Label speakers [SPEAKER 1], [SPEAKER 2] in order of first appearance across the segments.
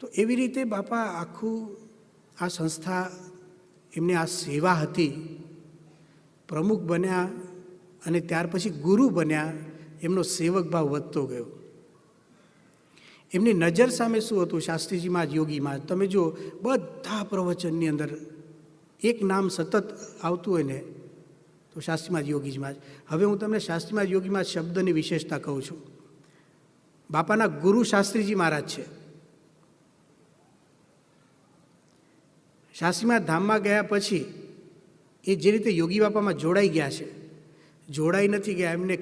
[SPEAKER 1] તો એવી રીતે બાપા આખું આ સંસ્થા, એમને આ સેવા હતી, પ્રમુખ બન્યા અને ત્યાર પછી ગુરુ બન્યા, એમનો સેવક ભાવ વધતો ગયો. એમની નજર સામે શું હતું? શાસ્ત્રીજીમાં જ, યોગીમાં જ. તમે જો બધા પ્રવચનની અંદર એક નામ સતત આવતું હોય ને તો શાસ્ત્રીમાં જ, યોગીમાં જ. હવે હું તમને શાસ્ત્રીમાં જ, યોગીમાં શબ્દની વિશેષતા કહું છું. બાપાના ગુરુ શાસ્ત્રીજી મહારાજ છે. શાસ્ત્રીમાં ધામમાં ગયા પછી એ જે રીતે યોગી બાપામાં જોડાઈ ગયા છે, જોડાઈ નથી ગયા, એમને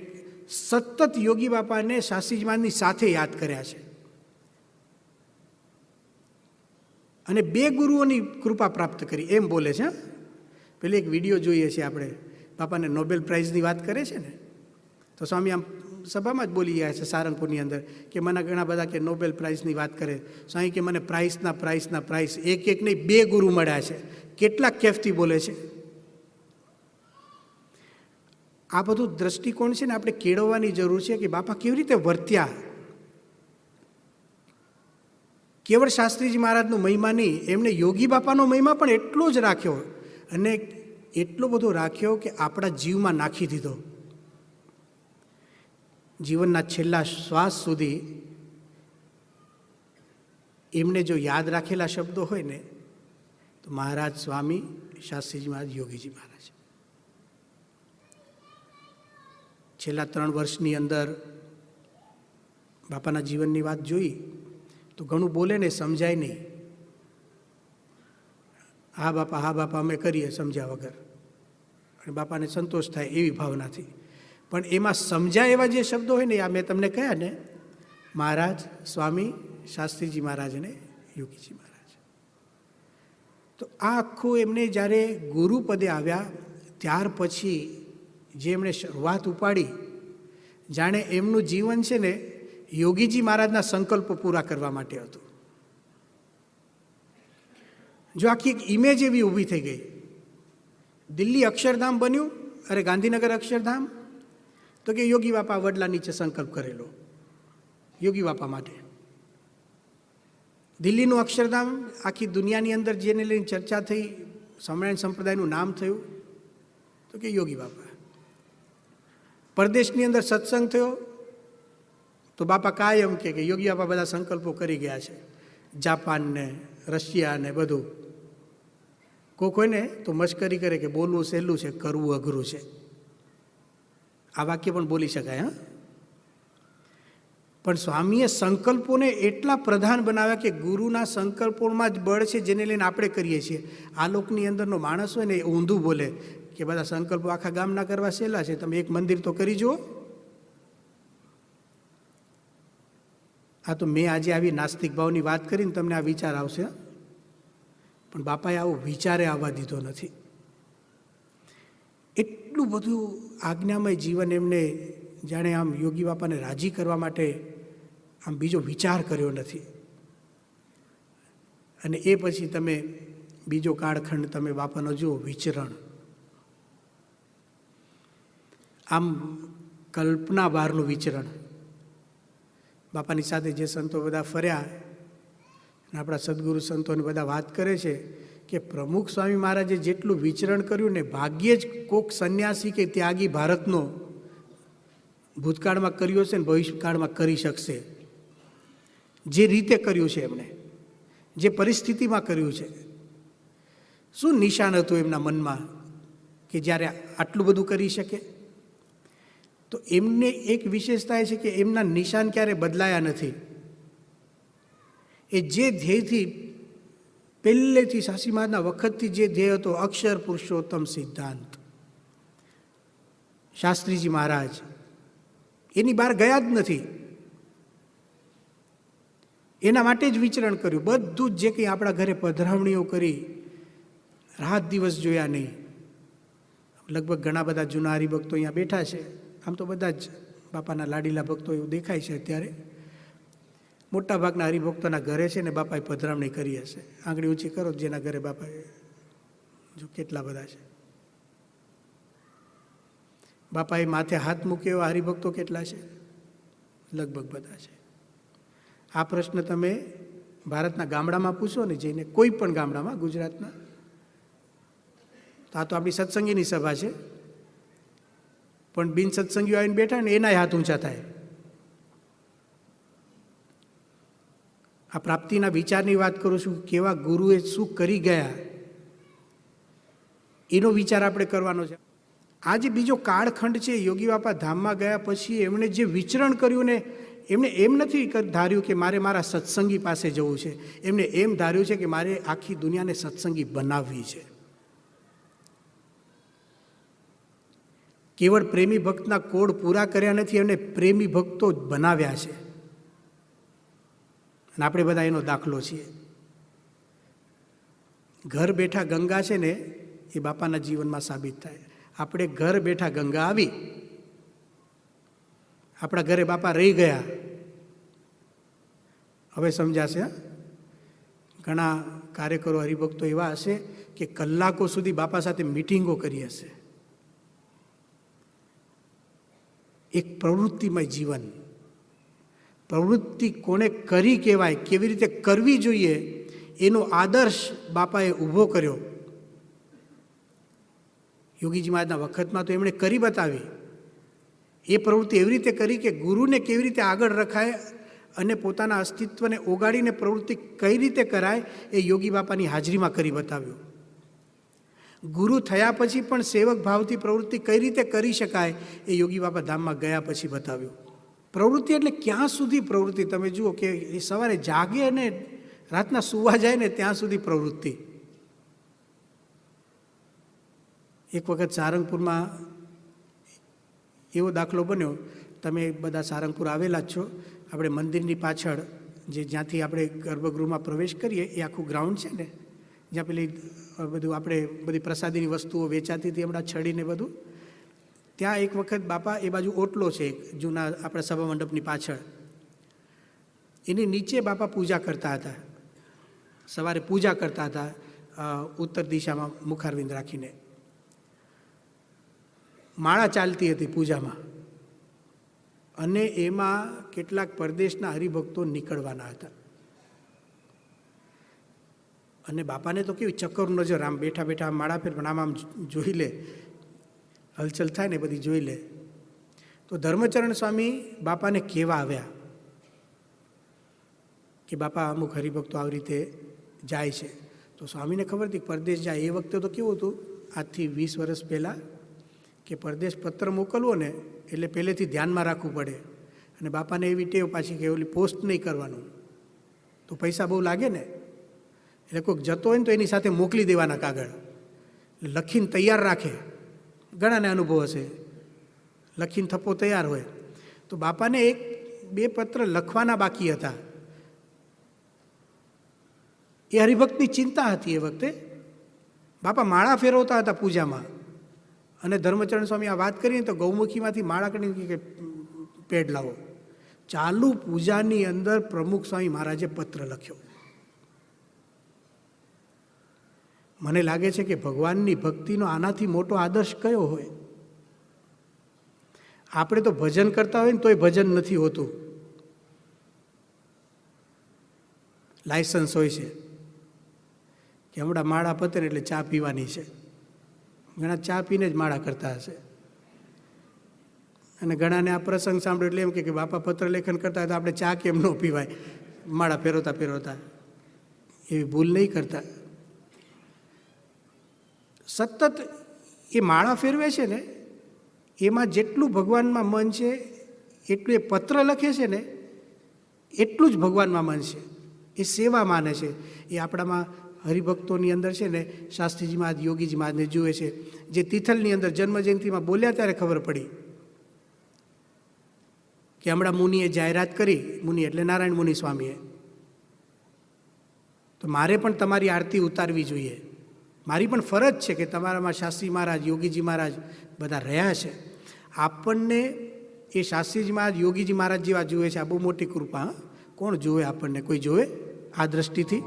[SPEAKER 1] સતત યોગી બાપાને શાસ્ત્રીજીમાંની સાથે યાદ કર્યા છે. અને 2 ગુરુઓની કૃપા પ્રાપ્ત કરી, એમ બોલે છે. પેલી એક વિડીયો જોઈએ છીએ આપણે, બાપાને નોબેલ પ્રાઇઝની વાત કરે છે ને, તો સ્વામી આમ સભામાં જ બોલી ગયા છે સારંગપુરની અંદર કે મને ઘણા બધા કે નોબેલ પ્રાઇઝની વાત કરે. સ્વામી કે મને પ્રાઇઝના પ્રાઇઝ એક નહીં 2 ગુરુ મળ્યા છે. કેટલા કેફથી બોલે છે. આ બધું દ્રષ્ટિકોણ છે ને આપણે કેળવવાની જરૂર છે કે બાપા કેવી રીતે વર્ત્યા. કેવળ શાસ્ત્રીજી મહારાજનો મહિમા નહીં, એમણે યોગી બાપાનો મહિમા પણ એટલો જ રાખ્યો, અને એટલો બધો રાખ્યો કે આપણા જીવમાં નાખી દીધો. જીવનના છેલ્લા શ્વાસ સુધી એમને જો યાદ રાખેલા શબ્દો હોય ને તો મહારાજ સ્વામી, શાસ્ત્રીજી મહારાજ, યોગીજી મહારાજ. છેલ્લા 3 વર્ષની અંદર બાપાના જીવનની વાત જોઈ તો ઘણું બોલે ને સમજાય નહીં. હા બાપા અમે કરીએ સમજ્યા વગર, અને બાપાને સંતોષ થાય એવી ભાવનાથી. પણ એમાં સમજાય એવા જે શબ્દો હોય ને, આ મેં તમને કહ્યા ને, મહારાજ સ્વામી, શાસ્ત્રીજી મહારાજ અને યોગીજી મહારાજ. તો આ આખું એમને જ્યારે ગુરુપદે આવ્યા ત્યાર પછી જે એમણે શરૂઆત ઉપાડી, જાણે એમનું જીવન છે ને યોગીજી મહારાજના સંકલ્પો પૂરા કરવા માટે હતું. જો આખી એક ઇમેજ એવી ઊભી થઈ ગઈ. દિલ્હી અક્ષરધામ બન્યું, અરે ગાંધીનગર અક્ષરધામ, તો કે યોગી બાપા વડલા નીચે સંકલ્પ કરેલો યોગી બાપા માટે. દિલ્હીનું અક્ષરધામ આખી દુનિયાની અંદર જેને લઈને ચર્ચા થઈ, સ્વામિનારાયણ સંપ્રદાયનું નામ થયું, તો કે યોગી બાપા. પરદેશની અંદર સત્સંગ થયો તો બાપા કાયમ કે યોગી બાપા બધા સંકલ્પો કરી ગયા છે. જાપાન ને રશિયા ને બધું. કોક હોય ને તો મશ્કરી કરે કે બોલવું સહેલું છે, કરવું અઘરું છે. આ વાક્ય પણ બોલી શકાય. હા, પણ સ્વામીએ સંકલ્પોને એટલા પ્રધાન બનાવ્યા કે ગુરુના સંકલ્પોમાં જ બળ છે, જેને લઈને આપણે કરીએ છીએ. આ લોકની અંદરનો માણસ હોય ને એ ઊંધું બોલે કે બધા સંકલ્પો આખા ગામના કરવા સહેલા છે, તમે એક મંદિર તો કરી જુઓ. આ તો મેં આજે આવી નાસ્તિક ભાવની વાત કરીને તમને આ વિચાર આવશે, પણ બાપાએ આવો વિચારે આવવા દીધો નથી. એટલું બધું આજ્ઞામય જીવન એમને, જાણે આમ યોગી બાપાને રાજી કરવા માટે આમ બીજો વિચાર કર્યો નથી. અને એ પછી તમે બીજો કાળખંડ તમે બાપાનો જુઓ, વિચરણ. આમ કલ્પના બહારનું વિચરણ. બાપાની સાથે જે સંતો બધા ફર્યા, આપણા સદગુરુ સંતોને બધા વાત કરે છે કે પ્રમુખ સ્વામી મહારાજે જેટલું વિચરણ કર્યું ને, ભાગ્યે જ કોક સંન્યાસી કે ત્યાગી ભારતનો ભૂતકાળમાં કર્યો છે ને ભવિષ્યકાળમાં કરી શકશે. જે રીતે કર્યું છે એમણે, જે પરિસ્થિતિમાં કર્યું છે. શું નિશાન હતું એમના મનમાં કે જ્યારે આટલું બધું કરી શકે? તો એમને એક વિશેષતા એ છે કે એમના નિશાન ક્યારે બદલાયા નથી. એ જે ધ્યેયથી પહેલેથી શાસ્ત્રી મહારાજના વખતથી જે ધ્યેય હતો, અક્ષર પુરુષોત્તમ સિદ્ધાંત, શાસ્ત્રીજી મહારાજ એની બહાર ગયા જ નથી. એના માટે જ વિચરણ કર્યું. બધું જ જે કંઈ આપણા ઘરે પધરાવણીઓ કરી, રાત દિવસ જોયા નહીં. લગભગ ઘણા બધા જૂના હરિભક્તો અહીંયા બેઠા છે. આમ તો બધા જ બાપાના લાડીલા ભક્તો એવું દેખાય છે અત્યારે. મોટા ભાગના હરિભક્તોના ઘરે છે ને બાપાએ પધરામણી કરી હશે. આંગળી ઊંચી કરો જેના ઘરે બાપાએ, જો કેટલા બધા છે. બાપાએ માથે હાથ મૂકે એવા હરિભક્તો કેટલા છે? લગભગ બધા છે. આ પ્રશ્ન તમે ભારતના ગામડામાં પૂછો ને જઈને, કોઈ પણ ગામડામાં ગુજરાતના, તો આ તો આપણી સત્સંગીની સભા છે, પણ બિન સત્સંગીઓ આવીને બેઠા ને એનાય હાથ ઊંચા થાય. આ પ્રાપ્તિના વિચારની વાત કરું છું, કેવા ગુરુએ શું કરી ગયા એનો વિચાર આપણે કરવાનો છે. આ જે બીજો કાળખંડ છે, યોગી બાપા ધામમાં ગયા પછી એમણે જે વિચરણ કર્યું ને, એમણે એમ નથી ધાર્યું કે મારે મારા સત્સંગી પાસે જવું છે, એમણે એમ ધાર્યું છે કે મારે આખી દુનિયાને સત્સંગી બનાવવી છે. કેવળ પ્રેમી ભક્તના કોડ પૂરા કર્યા નથી, એમને પ્રેમી ભક્તો જ બનાવ્યા છે. અને આપણે બધા એનો દાખલો છીએ. ઘર બેઠા ગંગા છે ને, એ બાપાના જીવનમાં સાબિત થાય. આપણે ઘર બેઠા ગંગા આવી, આપણા ઘરે બાપા રહી ગયા. હવે સમજાશે. ઘણા કાર્યકરો હરિભક્તો એવા હશે કે કલાકો સુધી બાપા સાથે મિટિંગો કરી હશે. એક પ્રવૃત્તિમય જીવન. પ્રવૃત્તિ કોને કરી કહેવાય, કેવી રીતે કરવી જોઈએ, એનો આદર્શ બાપાએ ઊભો કર્યો. યોગીજી મહારાજના વખતમાં તો એમણે કરી બતાવી. એ પ્રવૃત્તિ એવી રીતે કરી કે ગુરુને કેવી રીતે આગળ રખાય અને પોતાના અસ્તિત્વને ઓગાળીને પ્રવૃત્તિ કઈ રીતે કરાય, એ યોગી બાપાની હાજરીમાં કરી બતાવ્યું. ગુરુ થયા પછી પણ સેવક ભાવથી પ્રવૃત્તિ કઈ રીતે કરી શકાય, એ યોગી બાપા ધામમાં ગયા પછી બતાવ્યું. પ્રવૃત્તિ એટલે ક્યાં સુધી પ્રવૃત્તિ? તમે જુઓ કે એ સવારે જાગે અને રાતના સૂવા જાય ને ત્યાં સુધી પ્રવૃત્તિ. એક વખત સારંગપુરમાં એવો દાખલો બન્યો, તમે બધા સારંગપુર આવેલા જ છો. આપણે મંદિરની પાછળ જ્યાંથી આપણે ગર્ભગૃહમાં પ્રવેશ કરીએ, એ આખું ગ્રાઉન્ડ છે ને, જ્યાં પેલી બધું આપણે બધી પ્રસાદીની વસ્તુઓ વેચાતી હતી હમણાં, છડીને બધું, ત્યાં એક વખત બાપા, એ બાજુ ઓટલો છે જૂના આપણા સભા મંડપની પાછળ, એની નીચે બાપા પૂજા કરતા હતા. સવારે પૂજા કરતા હતા ઉત્તર દિશામાં મુખારવિંદ રાખીને. માળા ચાલતી હતી પૂજામાં, અને એમાં કેટલાક પરદેશના હરિભક્તો નીકળવાના હતા. અને બાપાને તો કેવી ચક્કર નજર, આમ બેઠા બેઠા માળા ફેર પણ આમ જોઈ લે, હલચલ થાય ને બધી જોઈ લે. તો ધર્મચરણ સ્વામી બાપાને કહેવા આવ્યા કે બાપા અમુક હરિભક્તો આવી રીતે જાય છે. તો સ્વામીને ખબર હતી પરદેશ જાય. એ વખતે તો કેવું હતું, આજથી 20 વર્ષ પહેલાં, કે પરદેશ પત્ર મોકલવો ને એટલે પહેલેથી ધ્યાનમાં રાખવું પડે. અને બાપાને એવી ટેવ પાછી કે ઓલી પોસ્ટ નહીં કરવાનું, તો પૈસા બહુ લાગે ને, એટલે કોઈક જતો હોય ને તો એની સાથે મોકલી દેવાના કાગળ, લખીને તૈયાર રાખે. ઘણાને અનુભવ હશે, લખીને થપ્પો તૈયાર હોય. તો બાપાને 1-2 પત્ર લખવાના બાકી હતા. એ હરિભક્તની ચિંતા હતી. એ વખતે બાપા માળા ફેરવતા હતા પૂજામાં, અને ધર્મચરણ સ્વામી આ વાત કરીને તો ગૌમુખીમાંથી માળા કરીને કે પેડ લાવો. ચાલુ પૂજાની અંદર પ્રમુખ સ્વામી મહારાજે પત્ર લખ્યો. મને લાગે છે કે ભગવાનની ભક્તિનો આનાથી મોટો આદર્શ કયો હોય? આપણે તો ભજન કરતા હોય ને તોય ભજન નથી હોતું. લાયસન્સ હોય છે કે હમણાં માળા પતે એટલે ચા પીવાની છે. ઘણા ચા પીને જ માળા કરતા હશે. અને ઘણાને આ પ્રસંગ સાંભળ્યો એટલે એમ કે બાપા પત્ર લેખન કરતા હોય તો આપણે ચા કેમ ન પીવાય માળા ફેરવતા ફેરવતા? એવી ભૂલ નહીં કરતા. સતત એ માળા ફેરવે છે ને, એમાં જેટલું ભગવાનમાં મન છે એટલું એ પત્ર લખે છે ને એટલું જ ભગવાનમાં મન છે. એ સેવા માને છે. એ આપણામાં હરિભક્તોની અંદર છે ને, શાસ્ત્રીજી મહારાજ, યોગીજી મહારાજને જુએ છે. જે તિથલની અંદર જન્મજયંતિમાં બોલ્યા ત્યારે ખબર પડી કે હમણાં મુનિએ જાહેરાત કરી, મુનિ એટલે નારાયણ મુનિ સ્વામીએ, તો મારે પણ તમારી આરતી ઉતારવી જોઈએ. મારી પણ ફરજ છે કે તમારામાં શાસ્ત્રી મહારાજ, યોગીજી મહારાજ બધા રહ્યા છે. આપણને એ શાસ્ત્રીજી મહારાજ, યોગીજી મહારાજ જેવા જુએ છે. આ બહુ મોટી કૃપા. કોણ જુએ આપણને? કોઈ જુએ આ દ્રષ્ટિથી?